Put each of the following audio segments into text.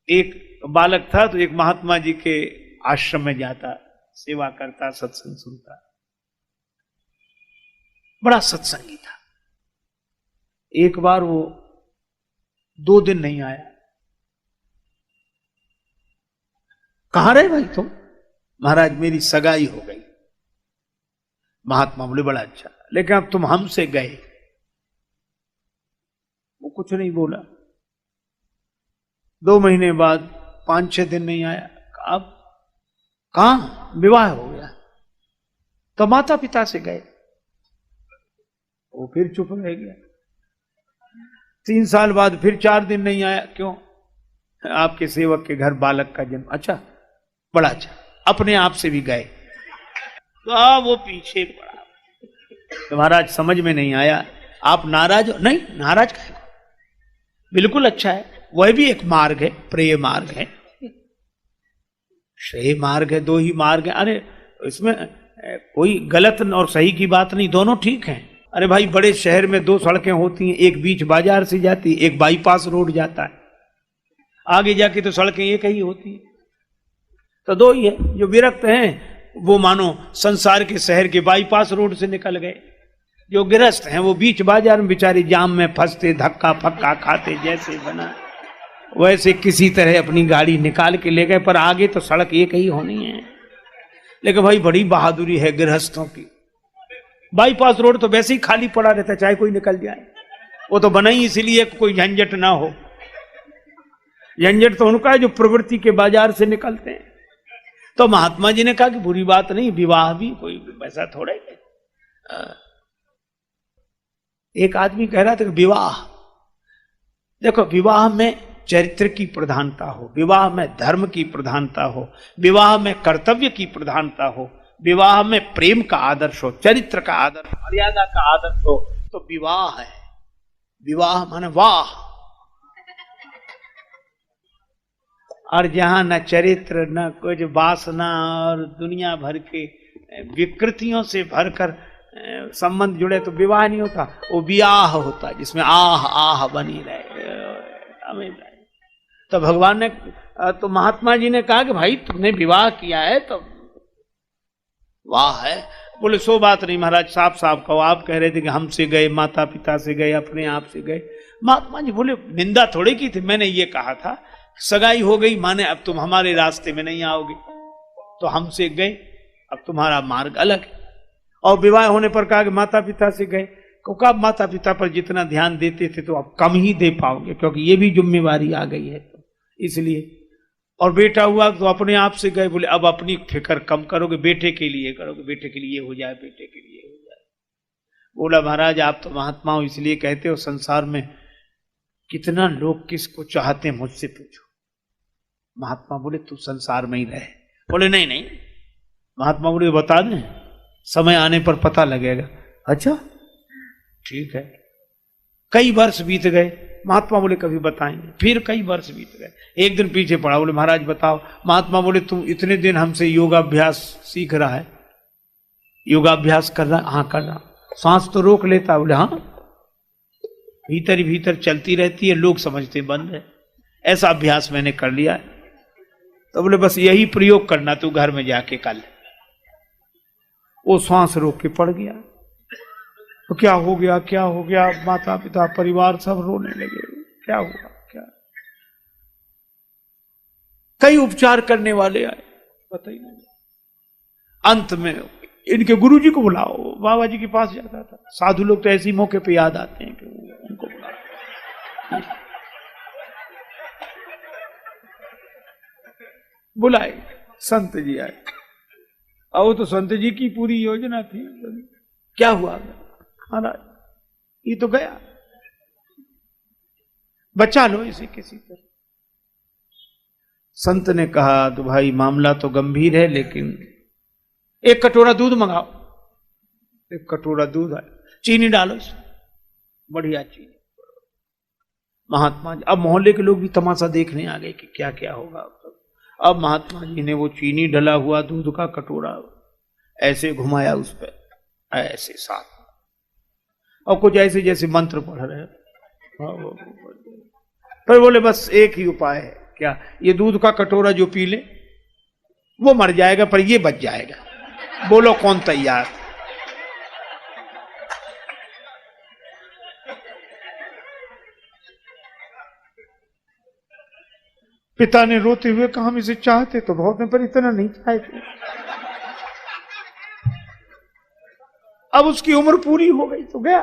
एक बालक था तो एक महात्मा जी के आश्रम में जाता, सेवा करता, सत्संग सुनता, बड़ा सत्संगी था। एक बार वो 2 दिन नहीं आया। कहां रहे भाई तुम? महाराज मेरी सगाई हो गई। महात्मा बोले बड़ा अच्छा, लेकिन अब तुम हमसे गए। वो कुछ नहीं बोला। 2 महीने बाद 5-6 दिन नहीं आया। अब कहां? विवाह हो गया। तो माता पिता से गए। वो फिर चुप रह गया। 3 साल बाद फिर 4 दिन नहीं आया। क्यों? आपके सेवक के घर बालक का जन्म। अच्छा, बड़ा अच्छा। अपने आप से भी गए तो वो पीछे पड़ा। तो महाराज समझ में नहीं आया, आप नाराज हो? नहीं, नाराज का है, बिल्कुल अच्छा है। वह भी एक मार्ग है, प्रेय मार्ग है, श्रेय मार्ग है, 2 ही मार्ग है। अरे इसमें कोई गलत और सही की बात नहीं, दोनों ठीक हैं। अरे भाई बड़े शहर में 2 सड़कें होती हैं, एक बीच बाजार से जाती है, एक बाईपास रोड जाता है। आगे जाके तो सड़कें एक ही होती है, तो 2 ही है। जो विरक्त हैं वो मानो संसार के शहर के बाईपास रोड से निकल गए। जो गृहस्थ हैं वो बीच बाजार में बेचारे जाम में फंसते, धक्का फक्का खाते, जैसे बना वैसे किसी तरह अपनी गाड़ी निकाल के ले गए। पर आगे तो सड़क एक ही होनी है। लेकिन भाई बड़ी बहादुरी है गृहस्थों की। बाईपास रोड तो वैसे ही खाली पड़ा रहता है, चाहे कोई निकल जाए। वो तो बना ही इसलिए कोई झंझट ना हो। झंझट तो उनका है जो प्रवृत्ति के बाजार से निकलते हैं। तो महात्मा जी ने कहा कि बुरी बात नहीं, विवाह भी कोई पैसा थोड़े। एक आदमी कह रहा था कि विवाह, देखो विवाह में चरित्र की प्रधानता हो, विवाह में धर्म की प्रधानता हो, विवाह में कर्तव्य की प्रधानता हो, विवाह में प्रेम का आदर्श हो, चरित्र का आदर्श, मर्यादा का आदर्श हो, तो विवाह है। विवाह माने वाह। और जहां न चरित्र न कुछ वासना और दुनिया भर के विकृतियों से भरकर संबंध जुड़े तो विवाह नहीं होता, वो विवाह होता है जिसमें आह आह बनी रहे। तो भगवान ने, तो महात्मा जी ने कहा कि भाई तुमने विवाह किया है तो वाह है। बोले सो बात नहीं महाराज, साफ साफ कहो। आप कह रहे थे कि हमसे गए, माता पिता से गए, अपने आप से गए। महात्मा जी बोले निंदा थोड़े की थी, मैंने ये कहा था सगाई हो गई माने अब तुम हमारे रास्ते में नहीं आओगे, तो हमसे गए, अब तुम्हारा मार्ग अलग है। और विवाह होने पर कहा कि माता पिता से गए, क्योंकि आप माता पिता पर जितना ध्यान देते थे तो अब कम ही दे पाओगे, क्योंकि ये भी जिम्मेवारी आ गई है तो इसलिए। और बेटा हुआ तो अपने आप से गए, बोले अब अपनी फिक्र कम करोगे, बेटे के लिए करोगे, बेटे के लिए हो जाए, बेटे के लिए हो जाए। बोला महाराज आप तो महात्मा हो इसलिए कहते हो, संसार में कितना लोग किसको चाहते हैं मुझसे पूछो। महात्मा बोले तू संसार में ही रहे। बोले नहीं नहीं। महात्मा बोले बता दें, समय आने पर पता लगेगा। अच्छा ठीक है। कई वर्ष बीत गए। महात्मा बोले कभी बताएंगे। फिर कई वर्ष बीत गए। एक दिन पीछे पड़ा, बोले महाराज बताओ। महात्मा बोले तुम इतने दिन हमसे योगाभ्यास सीख रहा है, योगाभ्यास कर रहा? हाँ कर रहा। सांस तो रोक लेता? बोले हाँ, भीतर ही भीतर चलती रहती है, लोग समझते बंद है, ऐसा अभ्यास मैंने कर लिया है। तो बोले बस यही प्रयोग करना तू घर में जाके कल। वो सांस रोक के पड़ गया। तो क्या हो गया, क्या हो गया? माता पिता परिवार सब रोने लगे। क्या हुआ? क्या? कई उपचार करने वाले आए, पता ही नहीं। अंत में इनके गुरुजी को बुलाओ, बाबा जी के पास जाता था। साधु लोग तो ऐसे मौके पे याद आते हैं कि उनको बुलाओ। बुलाए, संत जी आए। और वो तो संत जी की पूरी योजना थी। क्या हुआ महाराज? ये तो गया, बचा लो इसे किसी तरह। संत ने कहा तो भाई मामला तो गंभीर है, लेकिन 1 कटोरा दूध मंगाओ। 1 कटोरा दूध है, चीनी डालो इसमें, बढ़िया चीनी। महात्मा जी, अब मोहल्ले के लोग भी तमाशा देखने आ गए कि क्या क्या होगा। अब महात्मा जी ने वो चीनी डला हुआ दूध का कटोरा ऐसे घुमाया उस पर, ऐसे साथ, और कुछ ऐसे जैसे मंत्र पढ़ रहे हैं। पर बोले बस एक ही उपाय है, क्या ये दूध का कटोरा जो पी ले वो मर जाएगा पर ये बच जाएगा। बोलो कौन तैयार? पिता ने रोते हुए कहा हम इसे चाहते तो बहुत हैं पर इतना नहीं चाहते। अब उसकी उम्र पूरी हो गई तो गया,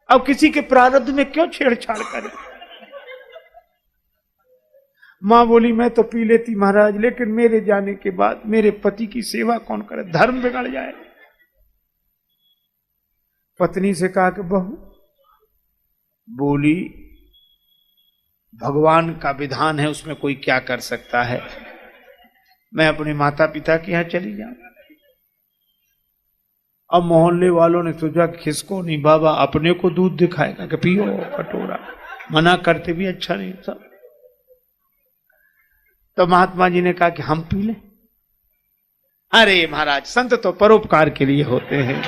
अब किसी के प्रारब्ध में क्यों छेड़छाड़ करें। मां बोली मैं तो पी लेती महाराज, लेकिन मेरे जाने के बाद मेरे पति की सेवा कौन करे, धर्म बिगड़ जाए। पत्नी से कहा कि बहू, बोली भगवान का विधान है, उसमें कोई क्या कर सकता है, मैं अपने माता पिता के यहां चली जाऊं। अब मोहल्ले वालों ने सोचा खिसको नहीं, बाबा अपने को दूध दिखाएगा कि पियो कटोरा, मना करते भी अच्छा नहीं सब। तो महात्मा जी ने कहा कि हम पी लें। अरे महाराज, संत तो परोपकार के लिए होते हैं,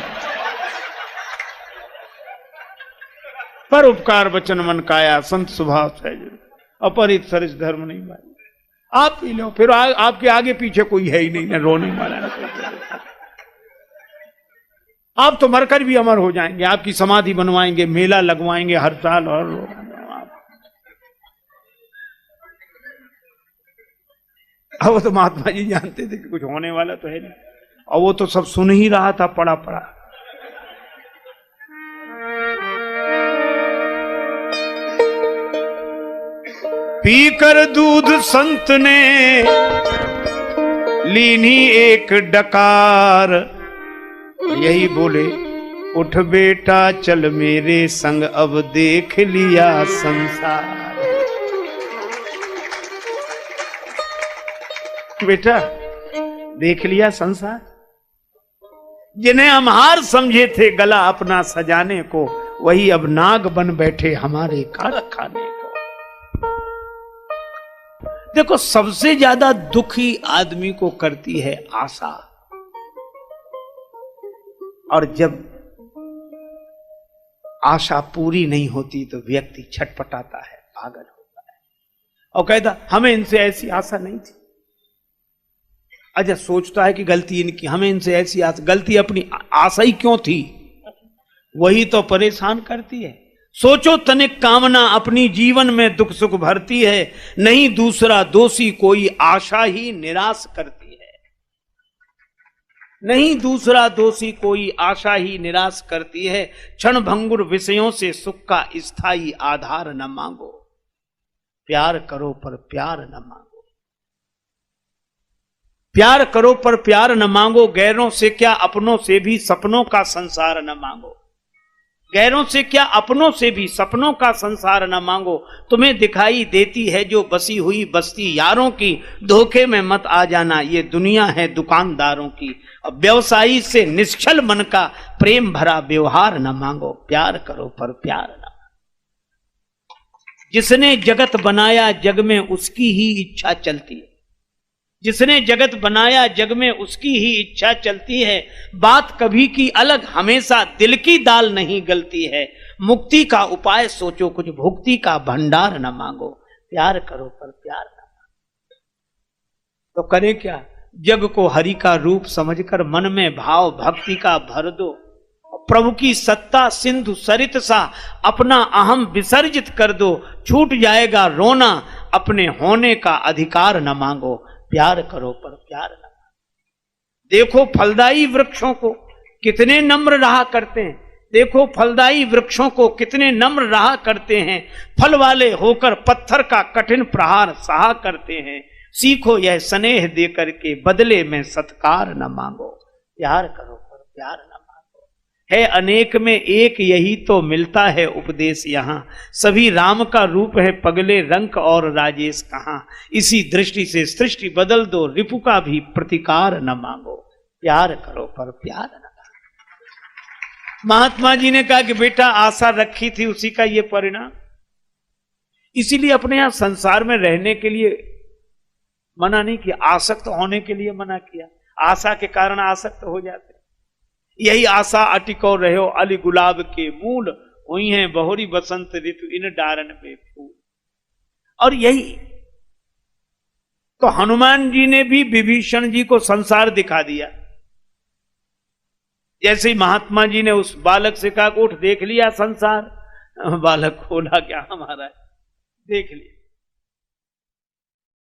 परोपकार वचन मन काया, संत स्वभाव सहज, अपरित सरिस धर्म नहीं भाई। आप पी लो, फिर आपके आगे पीछे कोई है ही नहीं, ना रोने वाला ना कोई। आप तो मरकर भी अमर हो जाएंगे, आपकी समाधि बनवाएंगे, मेला लगवाएंगे हर साल। और अब वो तो महात्मा जी जानते थे कि कुछ होने वाला तो है नहीं, और वो तो सब सुन ही रहा था पड़ा पड़ा। पीकर दूध संत ने लीनी एक डकार, यही बोले उठ बेटा चल मेरे संग, अब देख लिया संसार। बेटा देख लिया संसार। जिन्हें हम हार समझे थे गला अपना सजाने को, वही अब नाग बन बैठे हमारे काट खाने को। देखो सबसे ज्यादा दुखी आदमी को करती है आशा, और जब आशा पूरी नहीं होती तो व्यक्ति छटपटाता है, पागल होता है और कहता हमें इनसे ऐसी आशा नहीं थी। अच्छा सोचता है कि गलती इनकी, हमें इनसे ऐसी आशा, गलती अपनी, आशा ही क्यों थी, वही तो परेशान करती है। सोचो तनिक कामना अपनी जीवन में दुख सुख भरती है, नहीं दूसरा दोषी कोई आशा ही निराश करती है। नहीं दूसरा दोषी कोई आशा ही निराश करती है। क्षण भंगुर विषयों से सुख का स्थायी आधार न मांगो, प्यार करो पर प्यार न मांगो। प्यार करो पर प्यार न मांगो, गैरों से क्या अपनों से भी सपनों का संसार न मांगो। गैरों से क्या अपनों से भी सपनों का संसार न मांगो। तुम्हें दिखाई देती है जो बसी हुई बस्ती यारों की, धोखे में मत आ जाना, ये दुनिया है दुकानदारों की। अब व्यवसायी से निश्चल मन का प्रेम भरा व्यवहार न मांगो, प्यार करो पर प्यार न मांगो। जिसने जगत बनाया जग में उसकी ही इच्छा चलती है, जिसने जगत बनाया जग में उसकी ही इच्छा चलती है। बात कभी की अलग, हमेशा दिल की दाल नहीं गलती है। मुक्ति का उपाय सोचो, कुछ भुक्ति का भंडार न मांगो, प्यार करो पर प्यार न मांगो। तो करें क्या? जग को हरि का रूप समझकर मन में भाव भक्ति का भर दो। प्रभु की सत्ता सिंधु सरित सा अपना अहम विसर्जित कर दो। छूट जाएगा रोना, अपने होने का अधिकार न मांगो, प्यार करो पर प्यार न मांगो। देखो फलदायी वृक्षों को कितने नम्र रहा करते हैं, देखो फलदायी वृक्षों को कितने नम्र रहा करते हैं। फल वाले होकर पत्थर का कठिन प्रहार सहा करते हैं। सीखो यह स्नेह दे करके बदले में सत्कार न मांगो, प्यार करो पर प्यार न मांगो। है अनेक में एक यही तो मिलता है उपदेश यहाँ, सभी राम का रूप है पगले रंक और राजेश कहाँ। इसी दृष्टि से सृष्टि बदल दो, रिपु का भी प्रतिकार न मांगो, प्यार करो पर प्यार न मांगो। महात्मा जी ने कहा कि बेटा आशा रखी थी उसी का ये परिणाम। इसीलिए अपने यहां संसार में रहने के लिए मना नहीं किया, आसक्त होने के लिए मना किया। आशा के कारण आसक्त हो जाते। यही आशा अटिको रहो अली गुलाब के मूल, हुई है बहुरी बसंत ऋतु इन डारन पे फूल। और यही तो हनुमान जी ने भी विभीषण जी को संसार दिखा दिया। जैसे ही महात्मा जी ने उस बालक से कहा, उठ देख लिया संसार, बालक खोला क्या हमारा है, देख लिया।